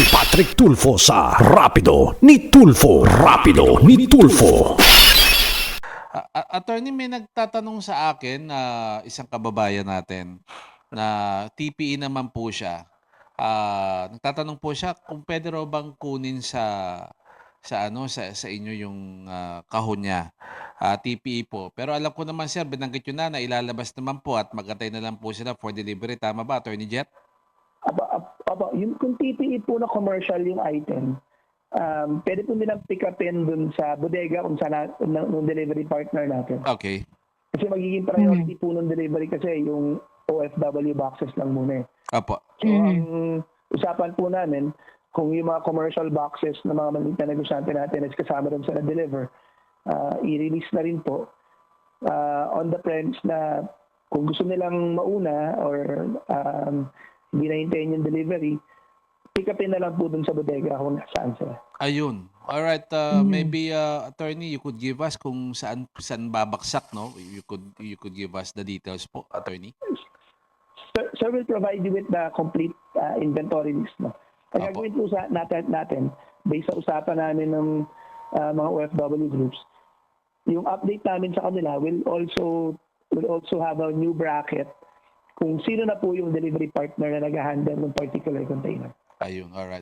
si Patrick Tulfo sa Rapido ni Tulfo. Rapido ni Tulfo. Attorney, may nagtatanong sa akin na isang kababayan natin na TPE naman po siya. Nagtatanong po siya kung pwede raw bang kunin sa inyo yung kahon niya. TPE po. Pero alam ko naman sir, binanggit yun na ilalabas naman po at magantay na lang po sila for delivery. Tama ba, Attorney Jet? Yung kung TPE po na commercial yung item, pwede po nilang pick upin dun sa bodega kung saan ng delivery partner natin. Okay. Kasi magiging priority po ng delivery kasi yung OFW boxes lang muna eh. Apo. So ang usapan po namin, kung yung mga commercial boxes na mga maliit na negosyante natin is kasama rin sa na-deliver, i-release na rin po on the premise na kung gusto nilang mauna or hindi na hintayin yung delivery, pick upin na lang po dun sa bodega kung nasaan sila. Ayun. All right, maybe attorney, you could give us kung saan babaksak, no? You could give us the details po, attorney. Sir will provide you with the complete inventory list. No? Ang gagawin po natin, based sa usapan namin ng mga OFW groups, yung update namin sa kanila will also have a new bracket kung sino na po yung delivery partner na nag-handle ng particular container. Ayun, all right.